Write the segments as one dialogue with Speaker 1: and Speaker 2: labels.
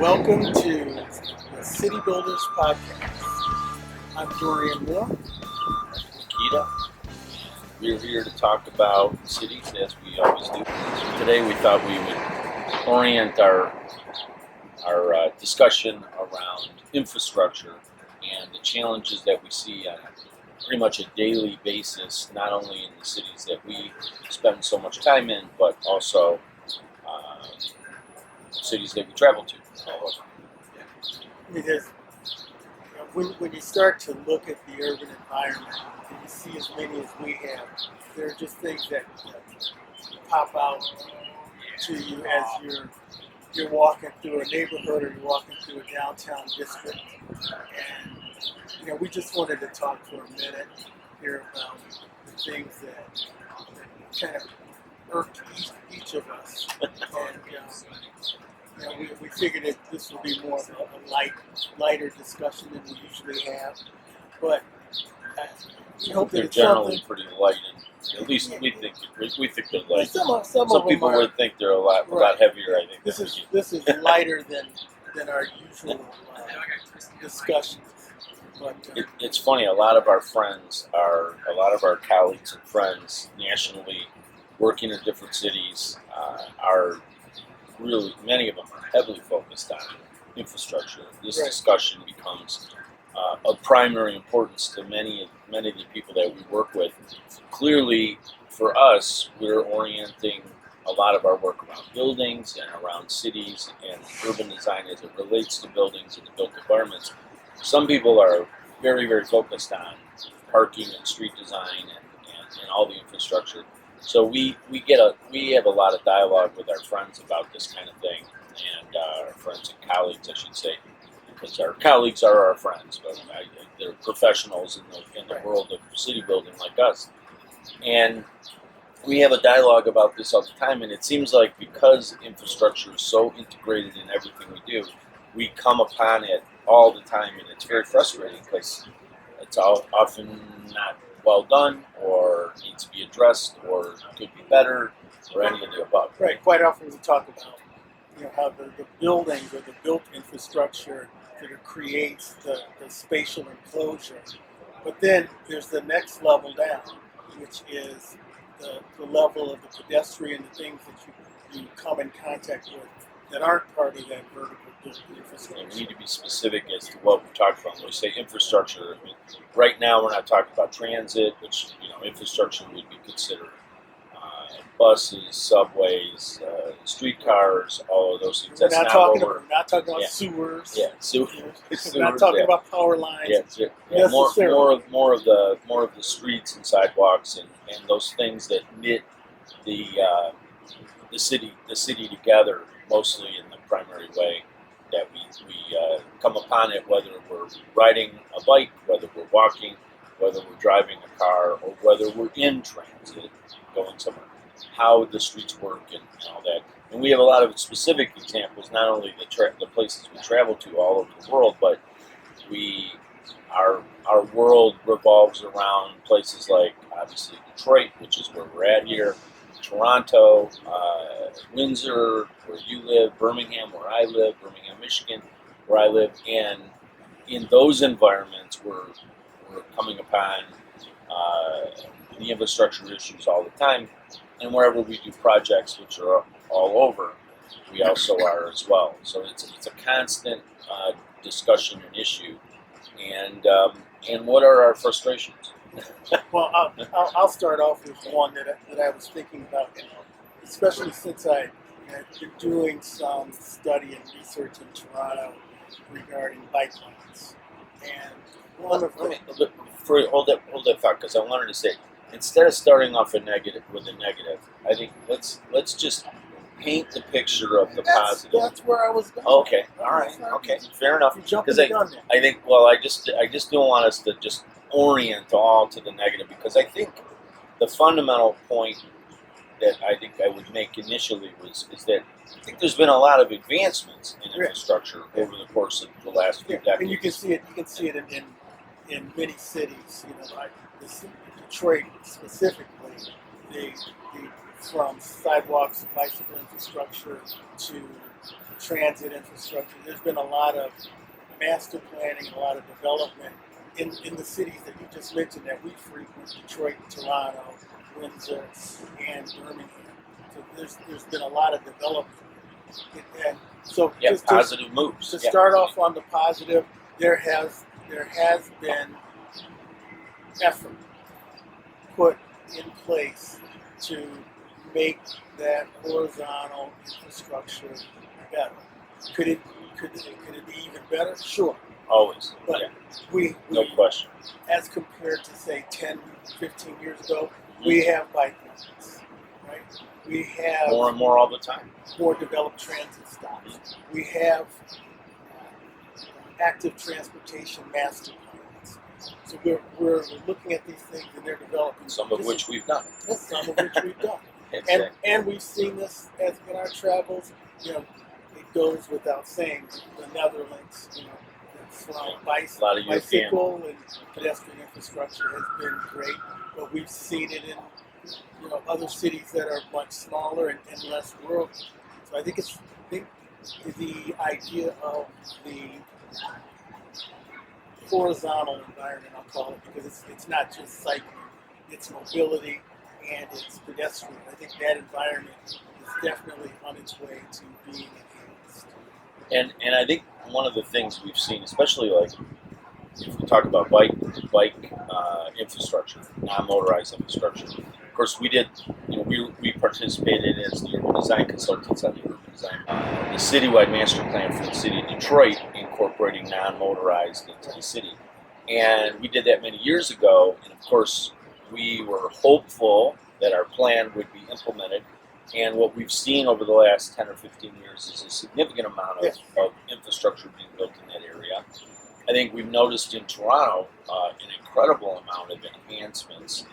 Speaker 1: Welcome to the City Builders Podcast. I'm Dorian Moore.
Speaker 2: Nickita. We're here to talk about cities as we always do. Today we thought we would orient our discussion around infrastructure and the challenges that we see on pretty much a daily basis, not only in the cities that we spend so much time in, but also cities that we travel to.
Speaker 1: Because when you start to look at the urban environment and you see as many as we have, there are just things that pop out to you as you're walking through a neighborhood or you're walking through a downtown district. And we just wanted to talk for a minute here about the things that kind of irk each of us. And we figured that this would be more of a lighter discussion than we usually have. But we hope that
Speaker 2: They're
Speaker 1: it's
Speaker 2: generally
Speaker 1: something.
Speaker 2: pretty light, and at least we think they're light.
Speaker 1: Some of
Speaker 2: Some people
Speaker 1: them are,
Speaker 2: would think they're a lot
Speaker 1: Right.
Speaker 2: heavier. I think
Speaker 1: This is lighter than our usual discussions. But
Speaker 2: It's funny. A lot of our colleagues and friends nationally, working in different cities, are really, many of them are heavily focused on infrastructure. This
Speaker 1: Right.
Speaker 2: discussion becomes of primary importance to many of the people that we work with. Clearly, for us, we're orienting a lot of our work around buildings and around cities and urban design as it relates to buildings and the built environments. Some people are very, very focused on parking and street design and all the infrastructure. So we have a lot of dialogue with our friends about this kind of thing, and our friends and colleagues, I should say, because our colleagues are our friends, but they're professionals in the world of city building like us. And we have a dialogue about this all the time, and it seems like because infrastructure is so integrated in everything we do, we come upon it all the time, and it's very frustrating because it's often not well done, or needs to be addressed, or could be better, or any of the above.
Speaker 1: right, quite often we talk about how the buildings or the built infrastructure that creates the spatial enclosure. But then there's the next level down, which is the level of the pedestrian, the things that you come in contact with that aren't part of that vertical built infrastructure.
Speaker 2: And we need to be specific as to what we're talking about when we say infrastructure. I mean, right now, we're not talking about transit, which infrastructure would be considered buses, subways, streetcars, all of those things.
Speaker 1: We're
Speaker 2: That's
Speaker 1: not
Speaker 2: not
Speaker 1: talking
Speaker 2: what we're.
Speaker 1: about, we're not talking about
Speaker 2: Yeah.
Speaker 1: sewers.
Speaker 2: Yeah,
Speaker 1: We're not talking
Speaker 2: yeah.
Speaker 1: about power lines.
Speaker 2: Yeah, more
Speaker 1: necessarily.
Speaker 2: more of the streets and sidewalks and those things that knit the city together, mostly in the primary way that we come upon it, whether we're riding a bike, whether we're walking, whether we're driving a car, or whether we're in transit going somewhere. How the streets work and all that. And we have a lot of specific examples, not only the places we travel to all over the world, but our world revolves around places like, obviously, Detroit, which is where we're at here, Toronto, Windsor, where you live, Birmingham, where I live, Birmingham, Michigan, where I live. And in those environments, we're coming upon the infrastructure issues all the time. And wherever we do projects, which are all over, we also are as well. So it's a constant discussion and issue. And what are our frustrations?
Speaker 1: Well, I'll start off with one that I was thinking about, especially since I've been doing some study and research in Toronto regarding bike lanes. And one of the
Speaker 2: Hold that thought, because I wanted to say, instead of starting off with a negative, I think let's just paint the picture of the positive.
Speaker 1: That's where I was going.
Speaker 2: Okay, all right, okay, fair enough.
Speaker 1: You jumped the
Speaker 2: Because
Speaker 1: gun there.
Speaker 2: I think, well, I just don't want us to just orient all to the negative, because I think the fundamental point that I think I would make initially is that I think there's been a lot of advancements in infrastructure over the course of the last few decades.
Speaker 1: And you can see it in many cities. Like Detroit specifically, from sidewalks, bicycle infrastructure to transit infrastructure. There's been a lot of master planning, a lot of development in the cities that you just mentioned that we frequent: Detroit, Toronto, Windsor, and Birmingham. So there's been a lot of development. And so
Speaker 2: positive moves.
Speaker 1: To start off on the positive, there has been effort put in place to make that horizontal infrastructure better. Could it be even better? Sure.
Speaker 2: Always.
Speaker 1: But we
Speaker 2: no question.
Speaker 1: As compared to say 10, 15 years ago, we have bike lanes, right? We have
Speaker 2: more and more all the time.
Speaker 1: More developed transit stops. We have active transportation master plans. So we're looking at these things and they're developing.
Speaker 2: Some of which we've done.
Speaker 1: Some of which we've done.
Speaker 2: Exactly.
Speaker 1: And we've seen this as in our travels. You know, it goes without saying. The Netherlands, you know, from bicycle and pedestrian infrastructure has been great, but we've seen it in other cities that are much smaller and less rural. So I think the idea of the horizontal environment, I'll call it, because it's not just cycling, it's mobility and it's pedestrian. I think that environment is definitely on its way to being enhanced.
Speaker 2: And I think one of the things we've seen, especially like if we talk about bike infrastructure, non-motorized infrastructure. Of course, we did. We participated as the urban design consultants on the urban design, the citywide master plan for the city of Detroit, incorporating non-motorized into the city, and we did that many years ago. And of course, we were hopeful that our plan would be implemented. And what we've seen over the last 10 or 15 years is a significant amount of infrastructure being built in that area. I think we've noticed in Toronto an incredible amount of enhancements. And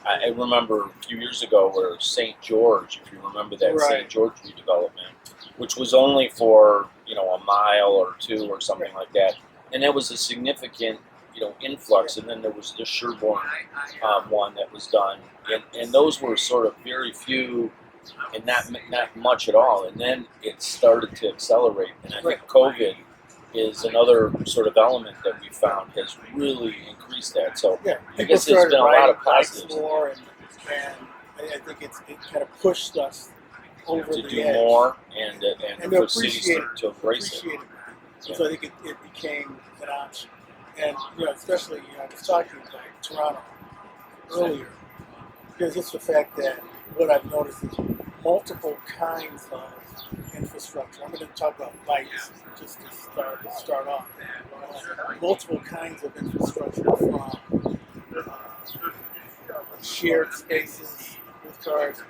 Speaker 2: I remember a few years ago where St. George, if you remember that St. George redevelopment, which was only for a mile or two or something like that, and that was a significant influx. And then there was the Sherbourne one that was done, and those were sort of very few and not much at all. And then it started to accelerate, and I think COVID is another sort of element that we found has really increased that. So I guess there's been a lot of positives
Speaker 1: more, and I think it kind of pushed us over
Speaker 2: to
Speaker 1: the
Speaker 2: do
Speaker 1: edge.
Speaker 2: more and for cities to embrace it.
Speaker 1: So I think it became an option. And especially I was talking about Toronto earlier, because it's the fact that what I've noticed is multiple kinds of infrastructure. I'm going to talk about bikes just to start off. Multiple kinds of infrastructure, from shared spaces with cars,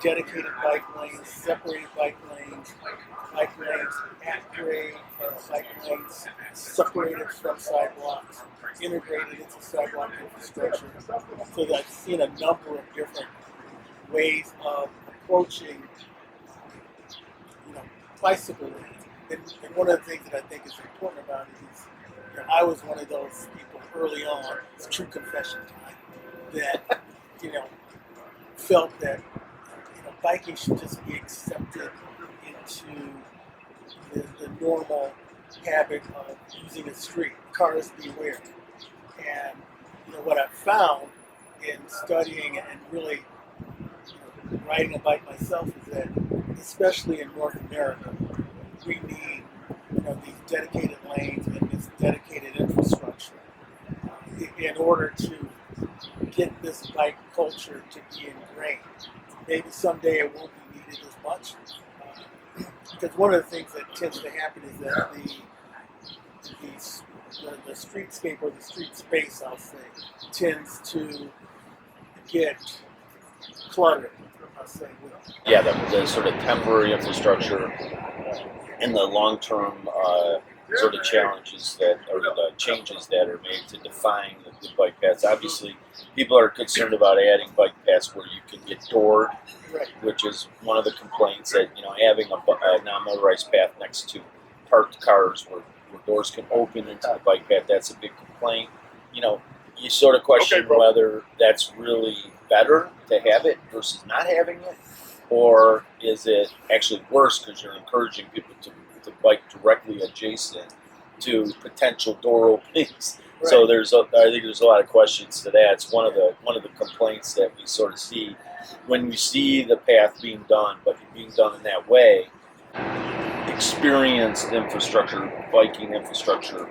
Speaker 1: dedicated bike lanes, separated bike lanes at grade, bike lanes separated from sidewalks, integrated into sidewalk infrastructure. So I've seen a number of different ways of approaching bicycle lanes. And one of the things that I think is important about it is I was one of those people early on, it's true confession time, that felt that biking should just be accepted into the normal habit of using a street. Cars beware. And what I've found in studying and really riding a bike myself is that, especially in North America, we need these dedicated lanes and this dedicated infrastructure in order to get this bike culture to be ingrained. Maybe someday it won't be needed as much, because one of the things that tends to happen is that the streetscape or the street space, I'll say, tends to get cluttered.
Speaker 2: Yeah, the sort of temporary infrastructure and the long-term sort of challenges or the changes that are made to define the bike paths. Obviously, people are concerned about adding bike paths where you can get doored, which is one of the complaints, that having a non-motorized path next to parked cars where doors can open into the bike path, that's a big complaint. You sort of question whether that's really better to have it versus not having it. or is it actually worse because you're encouraging people to bike directly adjacent to potential door openings?
Speaker 1: Right.
Speaker 2: So I think there's a lot of questions to that. It's one of the complaints that we sort of see when we see the path being done, but being done in that way. Experienced infrastructure, biking infrastructure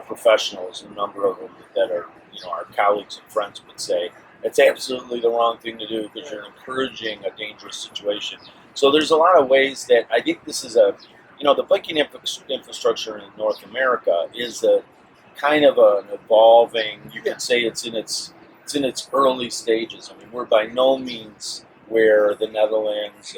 Speaker 2: professionals, a number of them that are, our colleagues and friends would say it's absolutely the wrong thing to do because you're encouraging a dangerous situation. So there's a lot of ways that I think this is the biking infrastructure in North America is a kind of an evolving. You could say it's in its early stages. I mean, we're by no means where the Netherlands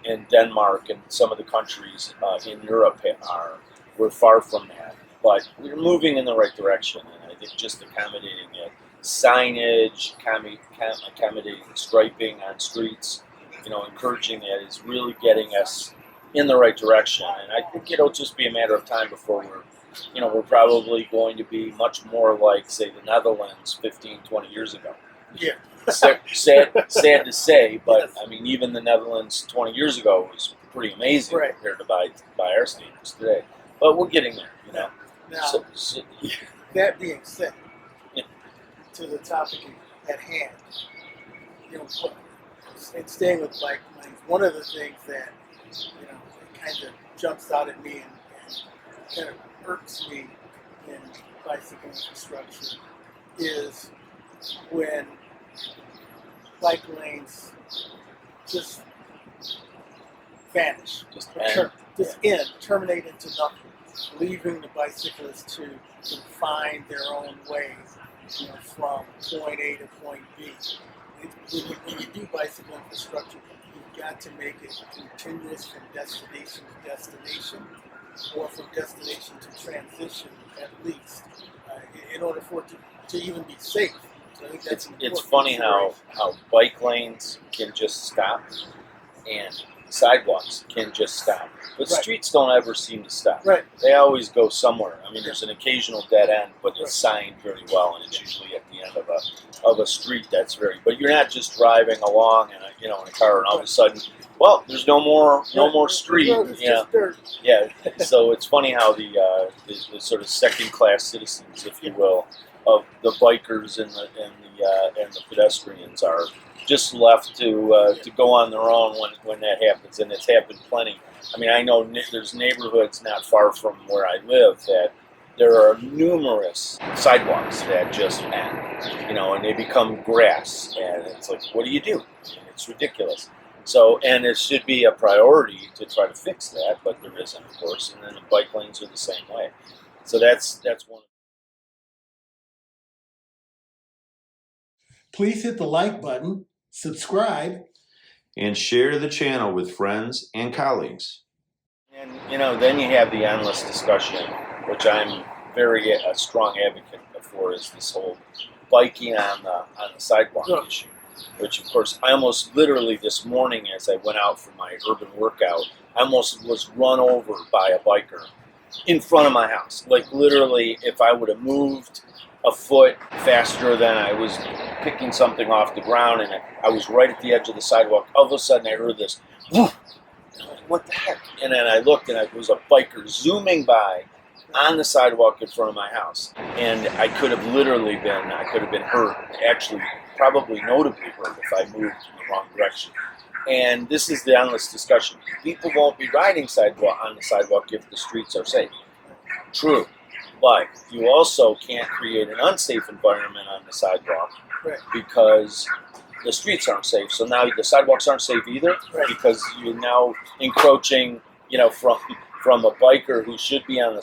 Speaker 2: and Denmark and some of the countries in Europe are. We're far from that, but we're moving in the right direction. And I think just accommodating it, signage, accommodating striping on streets, encouraging that is really getting us in the right direction. And I think it'll just be a matter of time before we're probably going to be much more like, say, the Netherlands 15, 20 years ago.
Speaker 1: Yeah.
Speaker 2: Sad to say, but I mean, even the Netherlands 20 years ago was pretty amazing compared to by our standards today. But we're getting there,
Speaker 1: Now,
Speaker 2: So,
Speaker 1: that being said, to the topic at hand, and staying with bike lanes, one of the things that kind of jumps out at me and kind of irks me in bicycle infrastructure is when bike lanes just vanish, terminate into nothing, leaving the bicyclists to find their own way from point A to point B. When you do bicycle infrastructure, you've got to make it continuous from destination to destination, or from destination to transition at least, in order for it to even be safe. So I think that's
Speaker 2: it's funny how bike lanes can just stop and sidewalks can just stop. But streets don't ever seem to stop.
Speaker 1: Right.
Speaker 2: They always go somewhere. I mean, there's an occasional dead end, but it's signed very well, and it's usually at the end of a street that's but you're not just driving along in a car and all of a sudden, well, there's no more street. Yeah. So it's funny how the sort of second class citizens, if you will, of the bikers and the pedestrians are just left to go on their own when that happens, and it's happened plenty. I mean, I know there's neighborhoods not far from where I live that there are numerous sidewalks that just end, and they become grass, and it's like, what do you do? And it's ridiculous. So, and it should be a priority to try to fix that, but there isn't, of course. And then the bike lanes are the same way. So that's one.
Speaker 1: Please hit the like button, subscribe,
Speaker 3: and share the channel with friends and colleagues.
Speaker 2: And then you have the endless discussion, which I'm very a strong advocate for, is this whole biking on the sidewalk issue. Which, of course, I almost literally this morning, as I went out for my urban workout, I almost was run over by a biker in front of my house. Like, literally, if I would have moved a foot faster than I was picking something off the ground, and I was right at the edge of the sidewalk, all of a sudden I heard this, whoosh, what the heck? And then I looked, and it was a biker zooming by on the sidewalk in front of my house. And I could have been hurt, actually, probably notably hurt if I moved in the wrong direction. And this is the endless discussion. People won't be riding on the sidewalk if the streets are safe. True. But you also can't create an unsafe environment on the sidewalk because the streets aren't safe. So now the sidewalks aren't safe either because you're now encroaching, from a biker who should be on the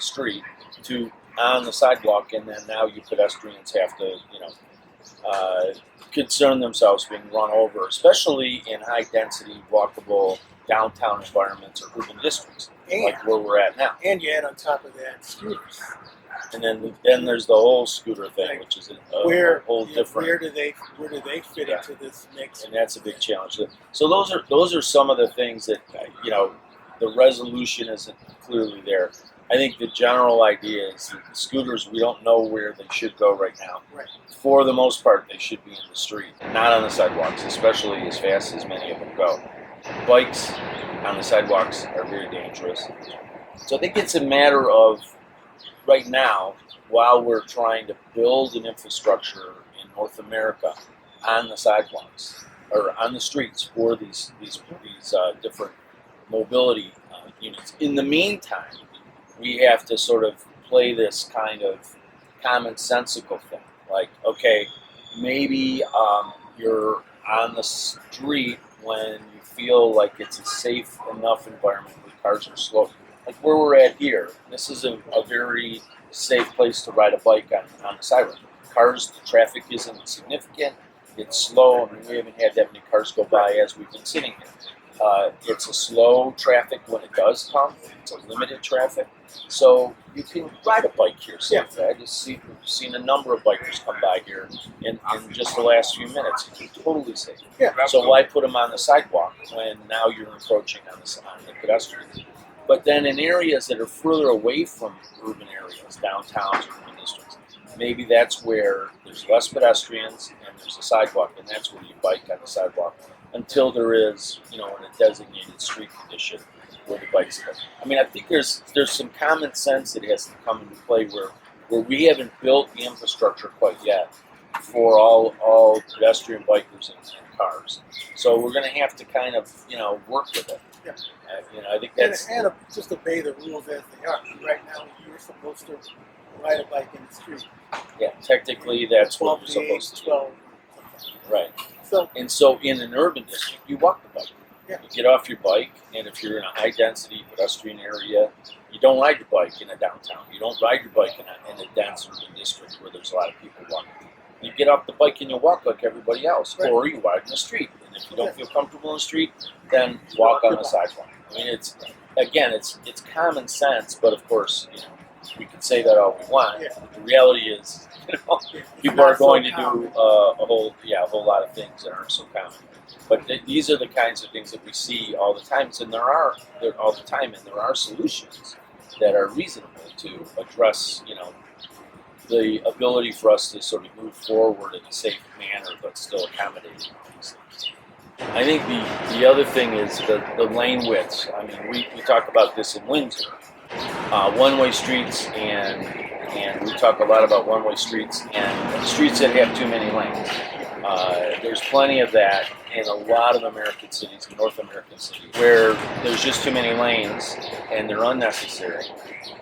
Speaker 2: street to on the sidewalk, and then now you pedestrians have to, concern themselves being run over, especially in high-density, walkable downtown environments or urban districts, like where we're at now.
Speaker 1: And you add on top of that scooters.
Speaker 2: And then there's the whole scooter thing, which is a whole different.
Speaker 1: Where do they fit into this mix?
Speaker 2: And that's a big challenge. So those are some of the things that the resolution isn't clearly there. I think the general idea is that the scooters, we don't know where they should go right now.
Speaker 1: Right.
Speaker 2: For the most part, they should be in the street, not on the sidewalks, especially as fast as many of them go. Bikes on the sidewalks are very dangerous. So I think it's a matter of, right now, while we're trying to build an infrastructure in North America on the sidewalks or on the streets for these different mobility units. In the meantime, we have to sort of play this kind of commonsensical thing. Like, okay, maybe you're on the street when you feel like it's a safe enough environment where cars are slow. Like where we're at here, this is a very safe place to ride a bike on the sidewalk. Cars, the traffic isn't significant. It's slow. I mean, we haven't had that many cars go by as we've been sitting here. It's a slow traffic when it does come. It's a limited traffic. So you can ride a bike here safely. I just seen a number of bikers come by here in just the last few minutes. It's totally safe.
Speaker 1: Yeah.
Speaker 2: So why put them on the sidewalk when now you're encroaching on the pedestrians? But then in areas that are further away from urban areas, downtowns, urban districts, maybe that's where there's less pedestrians and there's a sidewalk, and that's where you bike on the sidewalk until there is, in a designated street condition where the bikes go. I mean, I think there's some common sense that has to come into play where we haven't built the infrastructure quite yet for all pedestrian bikers and cars. So we're going to have to kind of, work with it.
Speaker 1: Yeah.
Speaker 2: I think that's...
Speaker 1: And just obey the rules as they are. Right now, you're supposed to ride a bike in the street.
Speaker 2: Yeah, technically that's what you're
Speaker 1: 12
Speaker 2: supposed to do.
Speaker 1: 12.
Speaker 2: Right.
Speaker 1: So
Speaker 2: In an urban district, you walk the bike.
Speaker 1: Yeah.
Speaker 2: You get off your bike, and if you're in a high-density pedestrian area, you don't ride your bike in a downtown. You don't ride your bike in a dense urban district where there's a lot of people walking. You get off the bike and you walk like everybody else,
Speaker 1: right.
Speaker 2: Or you ride in the street. And if you don't feel comfortable in the street, then walk on the sidewalk. I mean, it's common sense, but of course, we can say that all we want.
Speaker 1: Yeah.
Speaker 2: But the reality is, people are going to do a whole lot of things that aren't so common. But these are the kinds of things that we see all the time, and there are solutions that are reasonable to address, the ability for us to sort of move forward in a safe manner, but still accommodating these things. I think the other thing is the lane widths. I mean, we talk about this in Windsor, one-way streets, and we talk a lot about one-way streets and streets that have too many lanes. There's plenty of that in a lot of American cities, North American cities, where there's just too many lanes and they're unnecessary,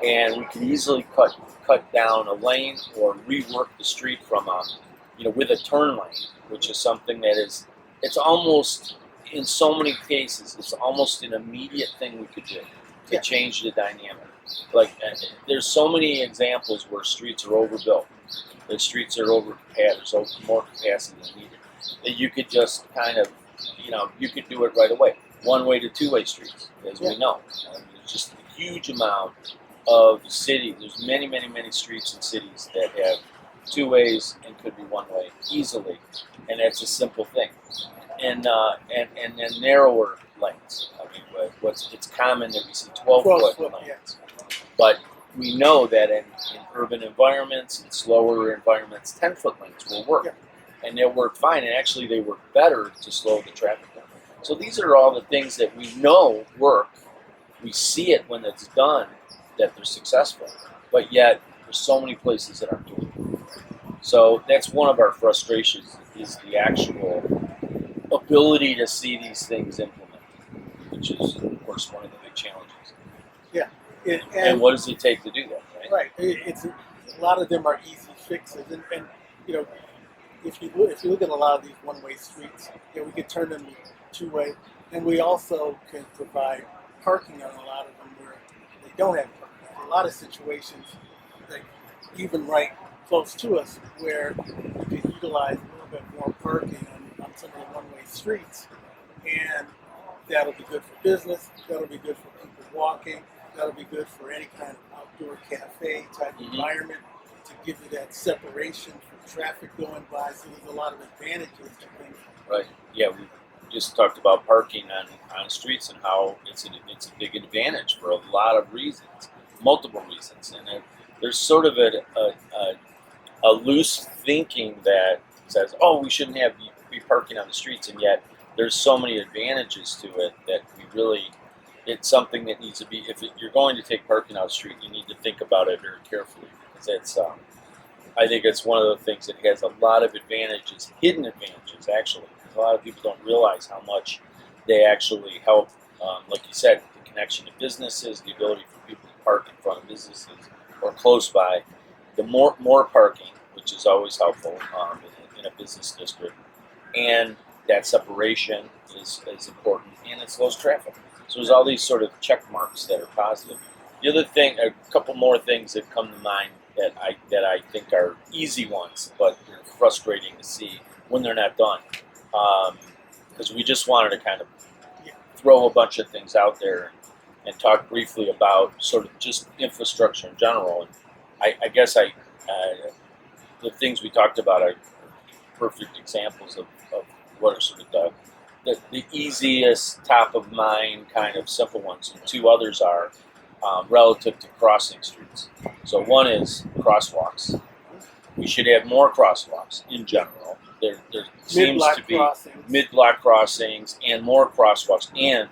Speaker 2: and we can easily cut down a lane or rework the street from with a turn lane, which is something that it's almost, in so many cases, it's almost an immediate thing we could do to change the dynamic. Like, there's so many examples where streets are overbuilt, the streets are there's more capacity than needed, that you could just kind of, you could do it right away. One-way to two-way streets, as we know. There's just a huge amount of cities. There's many, many, many streets and cities that have two ways and could be one way easily, and that's a simple thing. And then narrower lanes. I mean, it's common that we see 12-foot lanes, but we know that in urban environments and slower environments, 10-foot lanes will work, and they'll work fine. And actually, they work better to slow the traffic down. So these are all the things that we know work. We see it when it's done, that they're successful, but yet there's so many places that aren't doing it. So that's one of our frustrations, is the actual ability to see these things implemented, which is, of course, one of the big challenges.
Speaker 1: Yeah.
Speaker 2: And what does it take to do that, right?
Speaker 1: Right. It's a lot of them are easy fixes, and if you look at a lot of these one-way streets, we could turn them two-way, and we also can provide parking on a lot of them where they don't have parking. A lot of situations, like even right close to us, where we could utilize a little bit more parking on some of the one-way streets, and that'll be good for business, that'll be good for people walking, that'll be good for any kind of outdoor cafe type environment, to give you that separation from traffic going by. So there's a lot of advantages to things.
Speaker 2: Right. Yeah, we just talked about parking on streets and how it's a big advantage for a lot of reasons. multiple reasons, and there's sort of a loose thinking that says, oh, we shouldn't be parking on the streets, and yet there's so many advantages to it that it's something that needs to be, you're going to take parking out the street, you need to think about it very carefully, because I think it's one of the things that has a lot of advantages, hidden advantages actually. A lot of people don't realize how much they actually help, like you said, the connection to businesses, the ability for people to park in front of businesses or close by. The more parking, which is always helpful in a business district, and that separation is important, and it slows traffic. So there's all these sort of check marks that are positive. The other thing, a couple more things that come to mind that I think are easy ones, but they're frustrating to see when they're not done. Because we just wanted to kind of throw a bunch of things out there and talk briefly about sort of just infrastructure in general. And I guess the things we talked about are perfect examples of what are sort of the easiest, top of mind kind of simple ones. And two others are relative to crossing streets. So one is crosswalks. We should have more crosswalks in general. There seems to be mid-block crossings and more crosswalks, and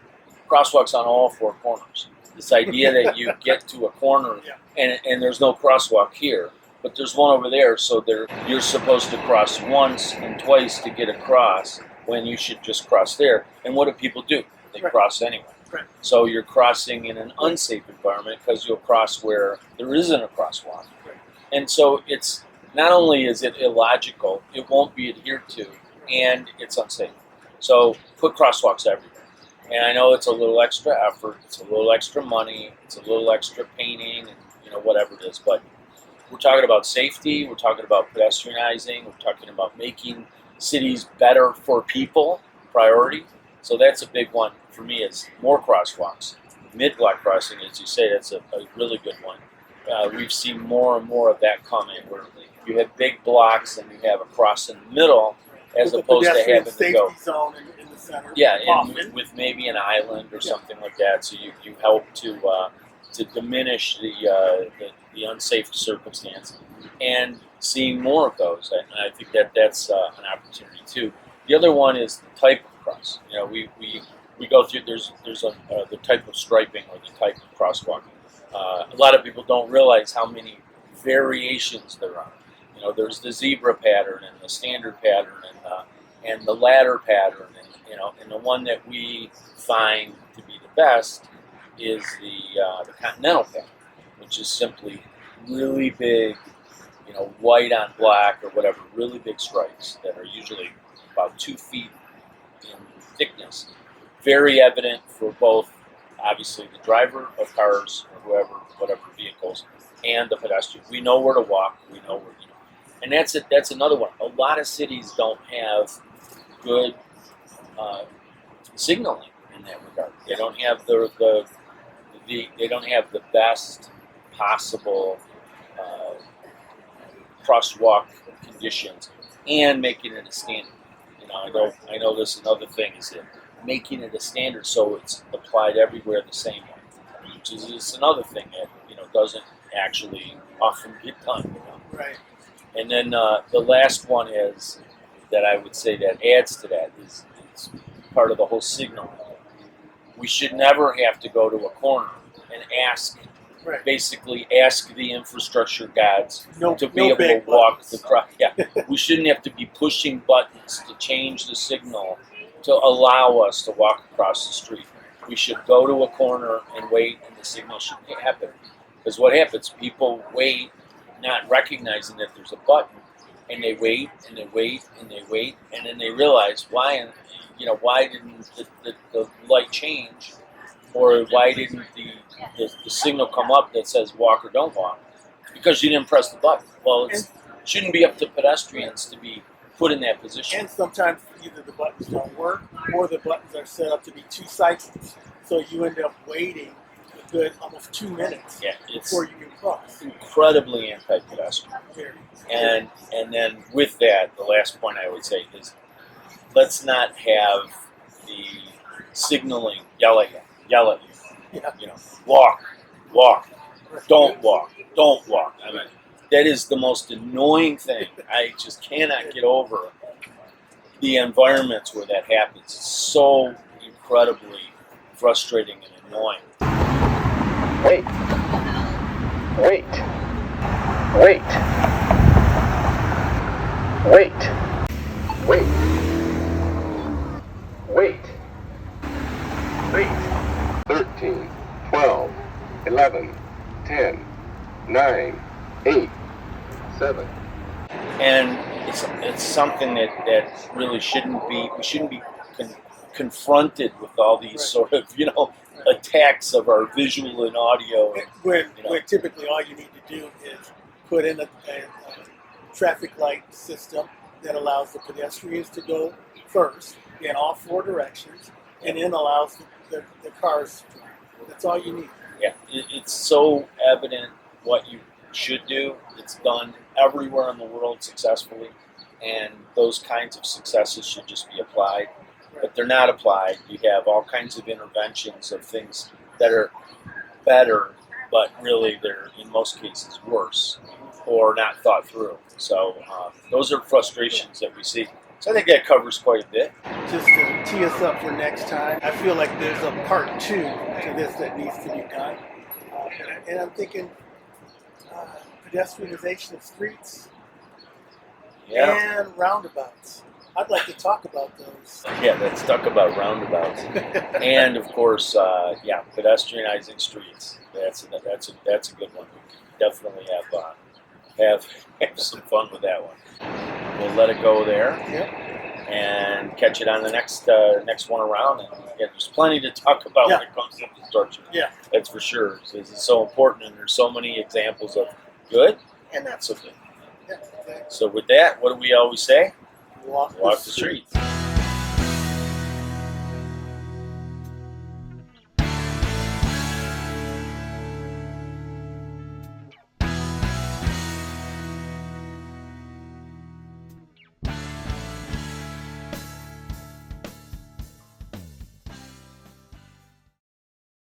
Speaker 2: crosswalks on all four corners. This idea that you get to a corner and there's no crosswalk here, but there's one over there, so you're supposed to cross once and twice to get across when you should just cross there. And what do people do? They cross anyway.
Speaker 1: Right.
Speaker 2: So you're crossing in an unsafe environment because you'll cross where there isn't a crosswalk.
Speaker 1: Right.
Speaker 2: And so it's not only is it illogical, it won't be adhered to, and it's unsafe. So put crosswalks everywhere. And I know it's a little extra effort, it's a little extra money, it's a little extra painting, and whatever it is, but we're talking about safety, we're talking about pedestrianizing, we're talking about making cities better for people, priority. So that's a big one for me, is more crosswalks. Mid-block crossing, as you say, that's a really good one. We've seen more and more of that coming, where you have big blocks and you have a cross in the middle, as opposed to having to go.
Speaker 1: Zone in the center.
Speaker 2: Yeah, and with maybe an island or something like that, so you help to diminish the unsafe circumstance, and seeing more of those. And I think that's an opportunity too. The other one is the type of cross. We go through. There's the type of striping or the type of crosswalk. A lot of people don't realize how many variations there are. There's the zebra pattern and the standard pattern and the ladder pattern, and the one that we find to be the best is the continental pattern, which is simply really big, white on black or whatever, really big stripes that are usually about 2 feet in thickness. Very evident for both, obviously, the driver of cars or whatever vehicles, and the pedestrian. We know where to walk. We know where, and that's it. That's another one. A lot of cities don't have good signaling in that regard. They don't have they don't have the best possible crosswalk conditions, and making it a standard. I know this another thing is that making it a standard so it's applied everywhere the same way, which is another thing that doesn't actually often get done.
Speaker 1: Right.
Speaker 2: And then the last one is that I would say that adds to that is part of the whole signal. We should never have to go to a corner and basically ask the infrastructure gods to be able to walk the cross. Yeah, we shouldn't have to be pushing buttons to change the signal to allow us to walk across the street. We should go to a corner and wait, and the signal should happen. Because what happens? People wait, not recognizing that there's a button, and they wait and they wait and they wait, and then they realize why didn't the light change, or why didn't the signal come up that says walk or don't walk? Because you didn't press the button. Well, it shouldn't be up to pedestrians to be put in that position.
Speaker 1: And sometimes either the buttons don't work, or the buttons are set up to be 2 cycles, so you end up waiting a good almost 2 minutes before you can cross.
Speaker 2: Incredibly anti-pedestrian. And then with that, the last point I would say is, let's not have the signaling yell at you. Walk. Don't walk. Don't walk. I mean, that is the most annoying thing. I just cannot get over the environments where that happens. It's so incredibly frustrating and annoying.
Speaker 4: Wait. Wait. Wait. Wait. Wait. Wait. Wait. 13, 12, 11, 10, 9, 8, 7.
Speaker 2: And it's something that really shouldn't be. We shouldn't be confronted with all these sort of attacks of our visual and audio.
Speaker 1: When typically all you need to do is put in a traffic light system that allows the pedestrians to go first in all four directions, and then allows the cars to drive. That's all you need.
Speaker 2: Yeah, it's so evident what you should do. It's done everywhere in the world successfully, and those kinds of successes should just be applied. But they're not applied. You have all kinds of interventions of things that are better, but really they're in most cases worse or not thought through. So those are frustrations that we see. So I think that covers quite a bit.
Speaker 1: Just to tee us up for next time, I feel like there's a part 2 to this that needs to be done. And I'm thinking pedestrianization of streets and roundabouts. I'd like to talk about those.
Speaker 2: Yeah, let's talk about roundabouts, and of course, pedestrianizing streets. That's a good one. We can definitely have some fun with that one. We'll let it go there, and catch it on the next one around. And there's plenty to talk about when it comes to infrastructure.
Speaker 1: Yeah,
Speaker 2: that's for sure. It's so important, and there's so many examples of good and not so good.
Speaker 1: yeah, exactly.
Speaker 2: So with that, what do we always say?
Speaker 1: Walk
Speaker 2: the streets.